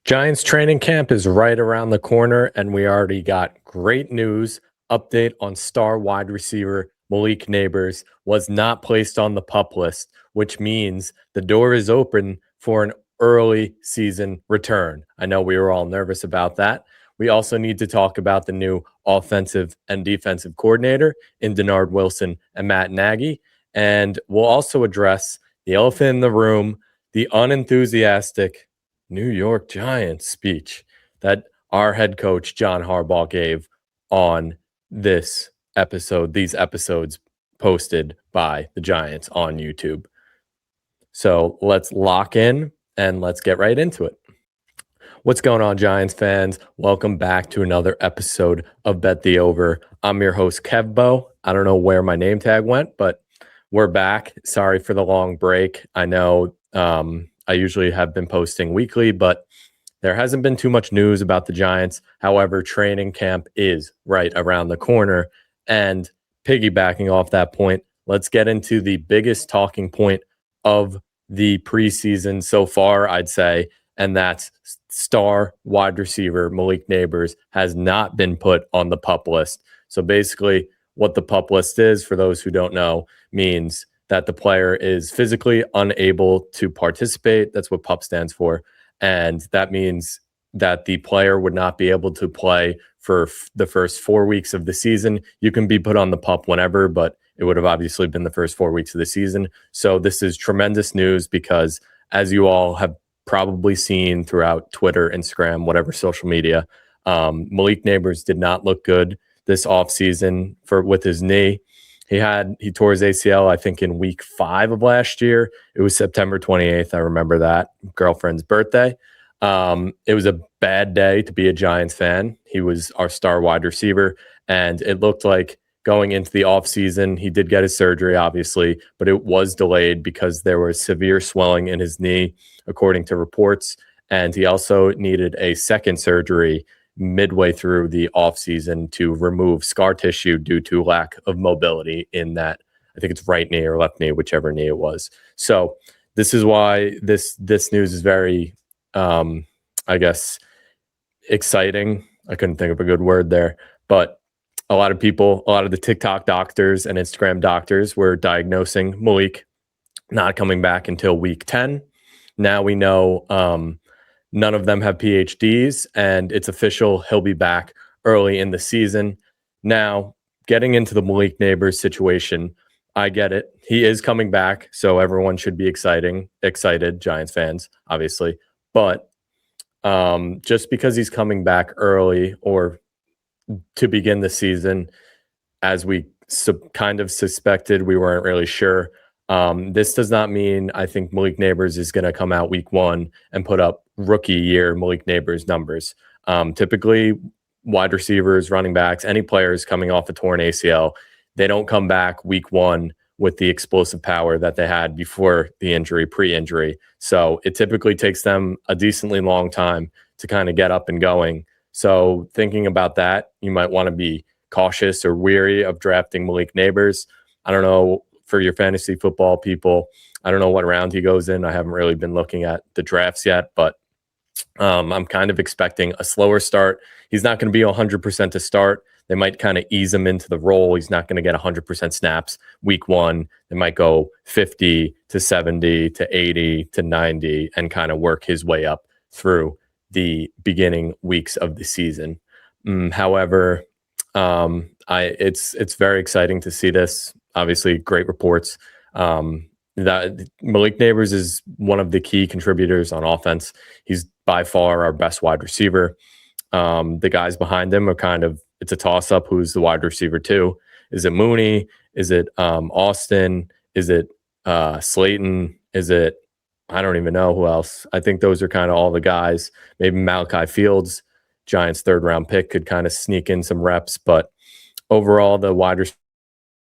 Giants training camp is right around the corner, and we already got great news. Update on star wide receiver Malik Nabers was not placed on the PUP list, which means the door is open for an early season return. I know we were all nervous about that. We also need to talk about the new offensive and defensive coordinator in Dennard Wilson and Matt Nagy. And we'll also address the elephant in the room, the unenthusiastic New York Giants speech that our head coach John Harbaugh gave on these episodes posted by the Giants on YouTube. So let's lock in and let's get right into it. What's going on, Giants fans? Welcome back to another episode of Bet the Over. I'm your host, Kevbo. I don't know where my name tag went, but we're back. Sorry for the long break. I know I usually have been posting weekly, but there hasn't been too much news about the Giants. However, training camp is right around the corner. And piggybacking off that point, let's get into the biggest talking point of the preseason so far, I'd say, and that's star wide receiver Malik Nabers has not been put on the PUP list. So basically, what the PUP list is, for those who don't know, means that the player is physically unable to participate. That's what PUP stands for. And that means that the player would not be able to play for the first 4 weeks of the season. You can be put on the PUP whenever, but it would have obviously been the first 4 weeks of the season. So this is tremendous news because, as you all have probably seen throughout Twitter, Instagram, whatever social media, Malik Nabers did not look good this offseason with his knee. He tore his ACL, I think, in week 5 of last year. It was September 28th. I remember that. Girlfriend's birthday. It was a bad day to be a Giants fan. He was our star wide receiver, and it looked like going into the offseason, he did get his surgery, obviously, but it was delayed because there was severe swelling in his knee, according to reports. And he also needed a second surgery midway through the offseason to remove scar tissue due to lack of mobility in that, I think it's right knee or left knee, whichever knee it was. So this is why this news is very, I guess, exciting. I couldn't think of a good word there, but a lot of the TikTok doctors and Instagram doctors were diagnosing Malik not coming back until week 10. Now we know, none of them have PhDs, and it's official. He'll be back early in the season. Now, getting into the Malik Nabers situation, I get it. He is coming back, so everyone should be excited, Giants fans, obviously. But just because he's coming back early or to begin the season, as we kind of suspected, we weren't really sure. This does not mean I think Malik Nabers is going to come out week 1 and put up rookie year Malik Nabers numbers. Typically, wide receivers, running backs, any players coming off a torn ACL, they don't come back week 1 with the explosive power that they had before the injury, pre-injury. So it typically takes them a decently long time to kind of get up and going. So thinking about that, you might want to be cautious or weary of drafting Malik Nabers. I don't know, for your fantasy football people, I don't know what round he goes in. I haven't really been looking at the drafts yet, but I'm kind of expecting a slower start. He's not going to be 100% to start. They might kind of ease him into the role. He's not going to get 100% snaps week 1. They might go 50 to 70 to 80 to 90 and kind of work his way up through the beginning weeks of the season. However, it's very exciting to see this. Obviously, great reports. That Malik Nabers is one of the key contributors on offense. He's by far our best wide receiver. The guys behind him are it's a toss-up who's the wide receiver too. Is it Mooney? Is it Austin? Is it Slayton? Is it, I don't even know who else. I think those are kind of all the guys. Maybe Malachi Fields, Giants' 3rd-round pick, could kind of sneak in some reps. But overall, the wide receiver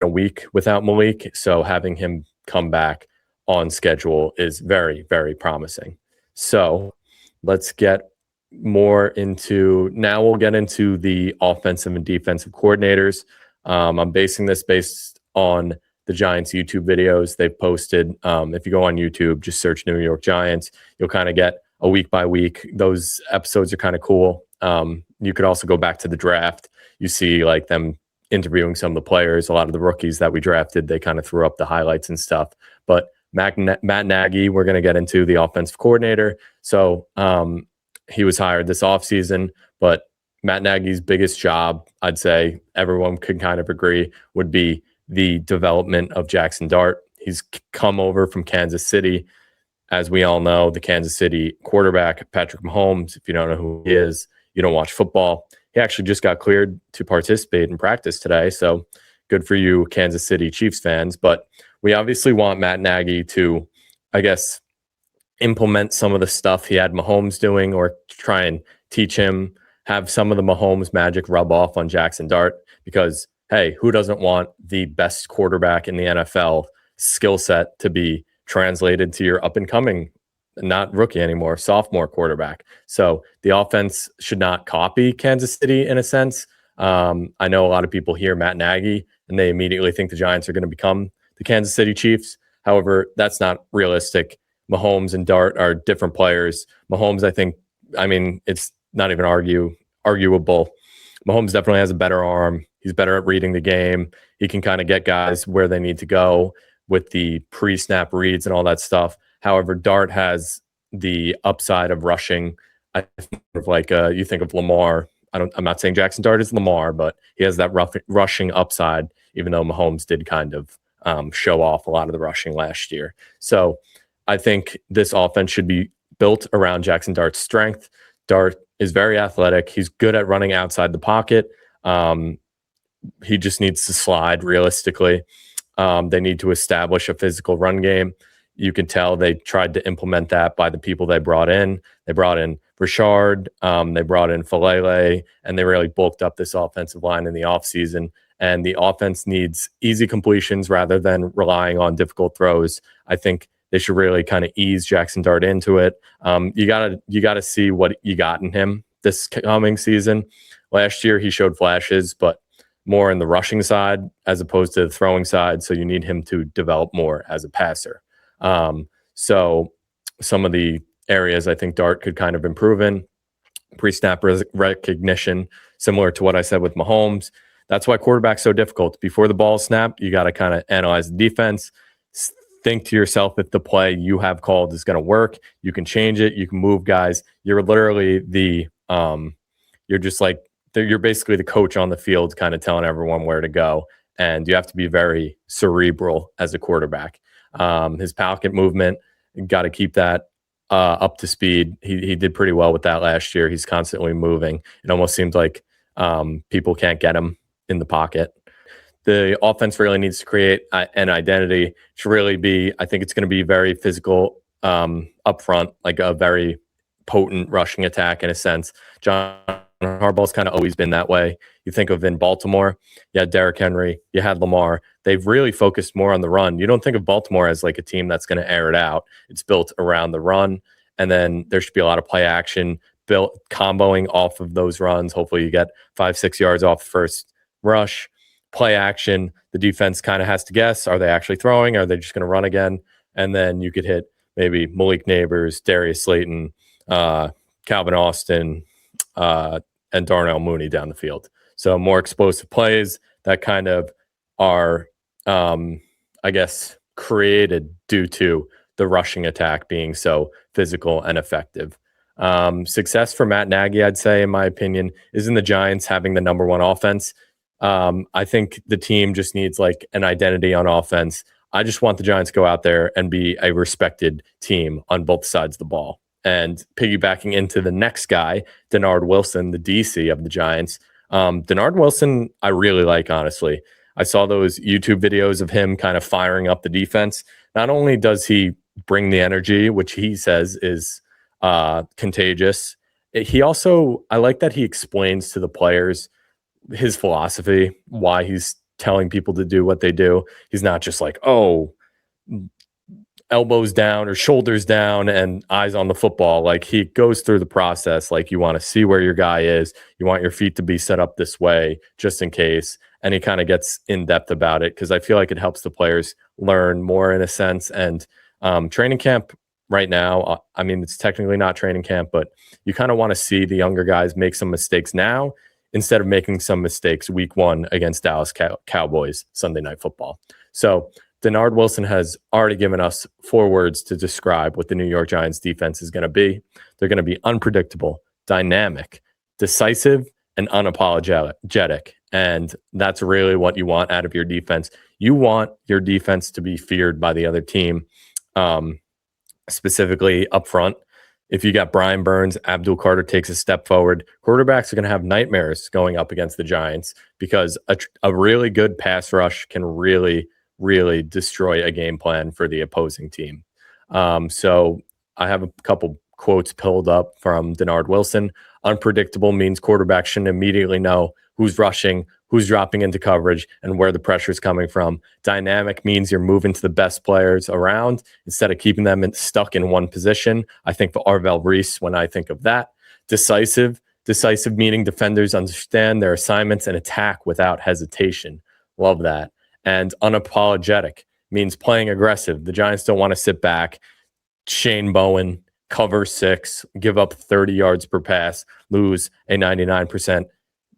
a week without Malik, so having him come back on schedule is very, very promising. So let's get more into, now we'll get into the offensive and defensive coordinators. I'm basing this based on the Giants YouTube videos they've posted. If you go on YouTube, just search New York Giants, you'll kind of get a week by week. Those episodes are kind of cool. You could also go back to the draft. You see like them interviewing some of the players. A lot of the rookies that we drafted, they kind of threw up the highlights and stuff. But Matt Nagy, we're going to get into the offensive coordinator. So he was hired this offseason, but Matt Nagy's biggest job, I'd say everyone could kind of agree, would be the development of Jackson Dart. He's come over from Kansas City. As we all know, the Kansas City quarterback, Patrick Mahomes, if you don't know who he is, you don't watch football. He actually just got cleared to participate in practice today. So good for you, Kansas City Chiefs fans. But we obviously want Matt Nagy to, I guess, implement some of the stuff he had Mahomes doing, or try and teach him, have some of the Mahomes magic rub off on Jackson Dart. Because, hey, who doesn't want the best quarterback in the NFL skill set to be translated to your up and coming, not rookie anymore, sophomore quarterback? So the offense should not copy Kansas City in a sense. I know a lot of people hear Matt Nagy and they immediately think the Giants are going to become the Kansas City Chiefs. However, that's not realistic. Mahomes and Dart are different players. Mahomes, I mean, it's not even arguable. Mahomes definitely has a better arm. He's better at reading the game. He can kind of get guys where they need to go with the pre-snap reads and all that stuff. However, Dart has the upside of rushing. I think of like you think of Lamar. I'm not saying Jackson Dart is Lamar, but he has that rushing upside, even though Mahomes did kind of show off a lot of the rushing last year. So I think this offense should be built around Jackson Dart's strength. Dart is very athletic. He's good at running outside the pocket. He just needs to slide realistically. They need to establish a physical run game. You can tell they tried to implement that by the people they brought in. They brought in Richard, they brought in Falele, and they really bulked up this offensive line in the offseason. And the offense needs easy completions rather than relying on difficult throws. I think they should really kind of ease Jackson Dart into it. You gotta see what you got in him this coming season. Last year he showed flashes, but more in the rushing side as opposed to the throwing side. So you need him to develop more as a passer. So some of the areas I think Dart could kind of improve in: pre-snap recognition, similar to what I said with Mahomes. That's why quarterback's so difficult. Before the ball snap, you got to kind of analyze the defense, think to yourself if the play you have called is going to work. You can change it. You can move guys. You're literally you're basically the coach on the field, kind of telling everyone where to go. And you have to be very cerebral as a quarterback. His pocket movement, got to keep that up to speed. He did pretty well with that last year. He's constantly moving. It almost seems like people can't get him in the pocket. The offense really needs to create an identity. It should really be, I think it's going to be very physical up front, like a very potent rushing attack in a sense. John Harbaugh's kind of always been that way. You think of in Baltimore, you had Derrick Henry, you had Lamar. They've really focused more on the run. You don't think of Baltimore as like a team that's going to air it out. It's built around the run, and then there should be a lot of play action built comboing off of those runs. Hopefully you get 5-6 yards off the first rush. Play action, the defense kind of has to guess, are they actually throwing? Are they just going to run again? And then you could hit maybe Malik Nabers, Darius Slayton, Calvin Austin, and Darnell Mooney down the field. So more explosive plays that kind of are, I guess, created due to the rushing attack being so physical and effective. Success for Matt Nagy, I'd say, in my opinion, is in the Giants having the number one offense. I think the team just needs like an identity on offense. I just want the Giants to go out there and be a respected team on both sides of the ball. And piggybacking into the next guy, Dennard Wilson, the DC of the Giants. Dennard Wilson, I really like, honestly. I saw those YouTube videos of him kind of firing up the defense. Not only does he bring the energy, which he says is contagious, he also, I like that he explains to the players his philosophy, why he's telling people to do what they do. He's not just like, oh, elbows down or shoulders down and eyes on the football. Like, he goes through the process. Like, you want to see where your guy is. You want your feet to be set up this way just in case. And he kind of gets in depth about it because I feel like it helps the players learn more in a sense. And training camp right now. I mean, it's technically not training camp, but you kind of want to see the younger guys make some mistakes now instead of making some mistakes week one against Dallas Cowboys Sunday Night Football. So Dennard Wilson has already given us 4 words to describe what the New York Giants defense is going to be. They're going to be unpredictable, dynamic, decisive, and unapologetic. And that's really what you want out of your defense. You want your defense to be feared by the other team, specifically up front. If you got Brian Burns, Abdul Carter takes a step forward, quarterbacks are going to have nightmares going up against the Giants because a really good pass rush can really, really destroy a game plan for the opposing team. So I have a couple quotes pulled up from Dennard Wilson. Unpredictable means quarterbacks shouldn't immediately know who's rushing, who's dropping into coverage, and where the pressure is coming from. Dynamic means you're moving to the best players around instead of keeping them stuck in one position. I think for Arvell Reese when I think of that. Decisive meaning defenders understand their assignments and attack without hesitation. Love that. And unapologetic means playing aggressive. The Giants don't want to sit back. Shane Bowen, cover 6, give up 30 yards per pass, lose a 99%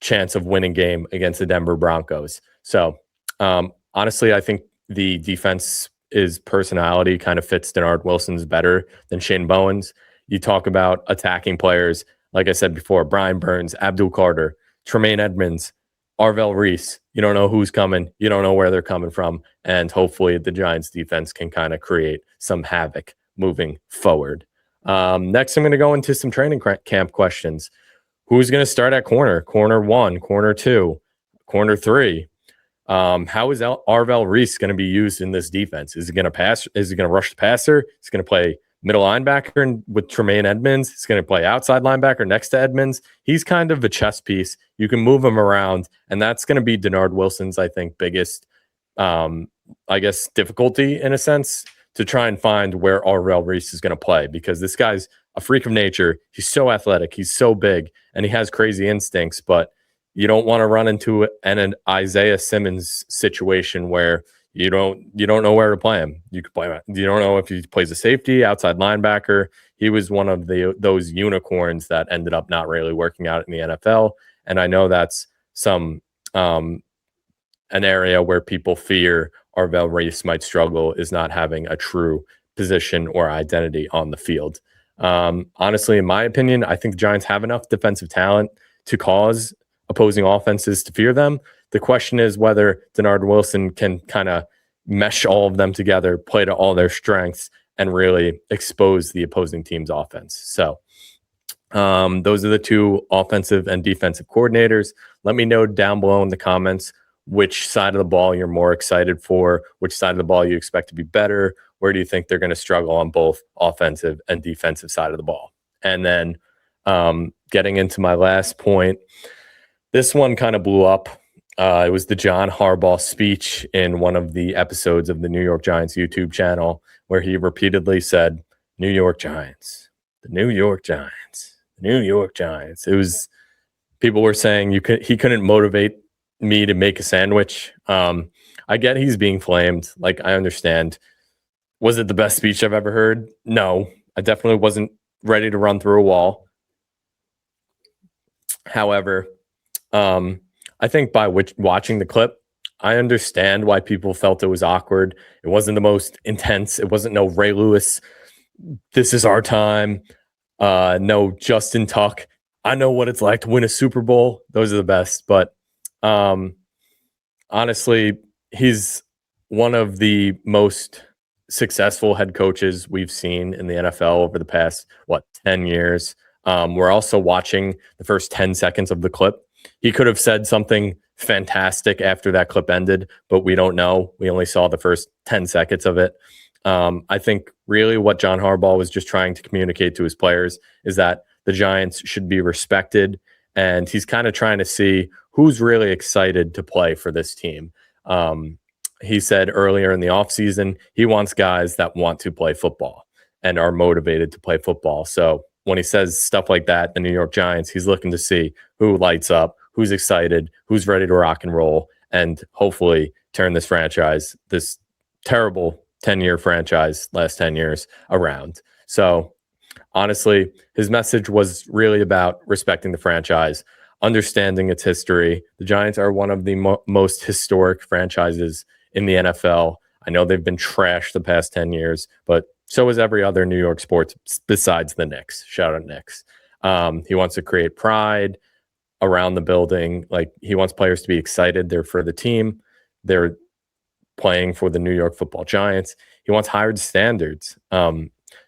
chance of winning game against the Denver Broncos. So honestly, I think the defense is personality kind of fits Dennard Wilson's better than Shane Bowen's. You talk about attacking players, like I said before, Brian Burns, Abdul Carter, Tremaine Edmonds, Arvell Reese. You don't know who's coming. You don't know where they're coming from. And hopefully the Giants defense can kind of create some havoc moving forward. Next, I'm going to go into some training camp questions. Who's going to start at corner? Corner 1, corner 2, corner 3. How is Arvell Reese going to be used in this defense? Is he going to pass? Is he going to rush the passer? Is he going to play middle linebacker with Tremaine Edmonds? He's going to play outside linebacker next to Edmonds. He's kind of a chess piece. You can move him around, and that's going to be Dennard Wilson's, I think, biggest, difficulty in a sense, to try and find where Arvell Reese is going to play, because this guy's a freak of nature. He's so athletic. He's so big, and he has crazy instincts, but you don't want to run into an Isaiah Simmons situation where you don't know where to play him. You don't know if he plays a safety, outside linebacker. He was one of those unicorns that ended up not really working out in the NFL, and I know that's an area where people fear Arvell Reese might struggle, is not having a true position or identity on the field. Honestly, in my opinion, I think the Giants have enough defensive talent to cause opposing offenses to fear them. The question is whether Dennard Wilson can kind of mesh all of them together, play to all their strengths, and really expose the opposing team's offense. So those are the 2 offensive and defensive coordinators. Let me know down below in the comments which side of the ball you're more excited for, which side of the ball you expect to be better. Where do you think they're going to struggle on both offensive and defensive side of the ball? And then getting into my last point, this one kind of blew up. It was the John Harbaugh speech in one of the episodes of the New York Giants YouTube channel, where he repeatedly said, New York Giants, the New York Giants, the New York Giants. It was, people were saying he couldn't motivate me to make a sandwich. I get he's being flamed. Like, I understand. Was it the best speech I've ever heard? No, I definitely wasn't ready to run through a wall. However, I think by watching the clip, I understand why people felt it was awkward. It wasn't the most intense. It wasn't no Ray Lewis, this is our time. No Justin Tuck, I know what it's like to win a Super Bowl. Those are the best. But honestly, he's one of the most successful head coaches we've seen in the NFL over the past, 10 years. We're also watching the first 10 seconds of the clip. He could have said something fantastic after that clip ended, but we don't know. We only saw the first 10 seconds of it. I think really what John Harbaugh was just trying to communicate to his players is that the Giants should be respected, and he's kind of trying to see who's really excited to play for this team. He said earlier in the offseason, he wants guys that want to play football and are motivated to play football. So when he says stuff like that, the New York Giants, he's looking to see who lights up, who's excited, who's ready to rock and roll, and hopefully turn this franchise, this terrible 10-year franchise, last 10 years, around. So honestly, his message was really about respecting the franchise, understanding its history. The Giants are one of the most historic franchises in the NFL. I know they've been trashed the past 10 years, but so is every other New York sports besides the Knicks. Shout out Knicks. He wants to create pride around the building. Like, he wants players to be excited. They're for the team. They're playing for the New York Football Giants. He wants higher standards.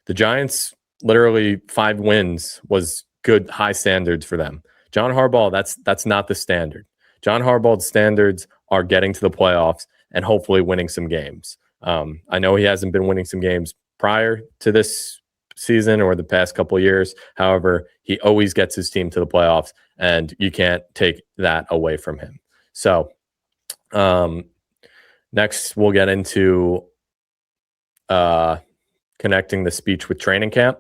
The Giants, literally 5 wins was good, high standards for them. John Harbaugh, that's not the standard. John Harbaugh's standards are getting to the playoffs and hopefully winning some games. I know he hasn't been winning some games prior to this season or the past couple of years. However, he always gets his team to the playoffs, and you can't take that away from him. So next, we'll get into connecting the speech with training camp.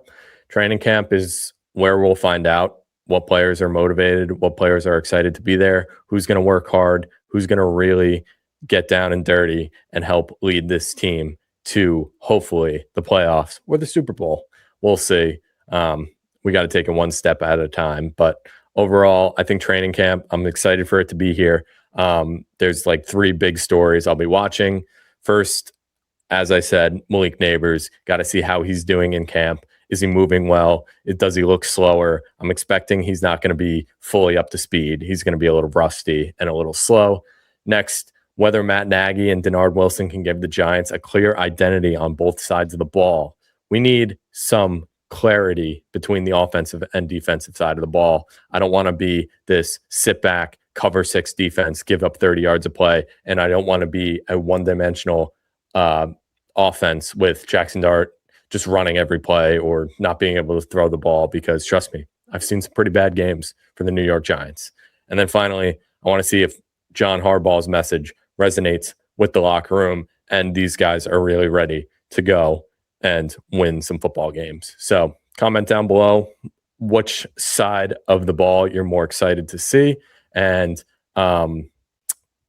Training camp is where we'll find out what players are motivated, what players are excited to be there, who's going to work hard, who's going to really get down and dirty and help lead this team to hopefully the playoffs or the Super Bowl. We'll see. We got to take it one step at a time. But overall, I think training camp, I'm excited for it to be here. There's like 3 big stories I'll be watching. First, as I said, Malik Nabers, got to see how he's doing in camp. Is he moving well? Does he look slower? I'm expecting he's not going to be fully up to speed. He's going to be a little rusty and a little slow. Next, whether Matt Nagy and Dennard Wilson can give the Giants a clear identity on both sides of the ball. We need some clarity between the offensive and defensive side of the ball. I don't want to be this sit back, cover 6 defense, give up 30 yards of play, and I don't want to be a one-dimensional offense with Jackson Dart just running every play or not being able to throw the ball, because trust me, I've seen some pretty bad games for the New York Giants. And then finally, I want to see if John Harbaugh's message resonates with the locker room and these guys are really ready to go and win some football games. So comment down below which side of the ball you're more excited to see, and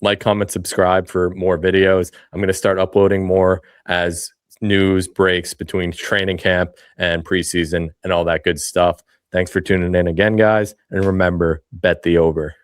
like, comment, subscribe for more videos. I'm going to start uploading more as news breaks between training camp and preseason and all that good stuff. Thanks for tuning in again, guys. And remember, bet the over.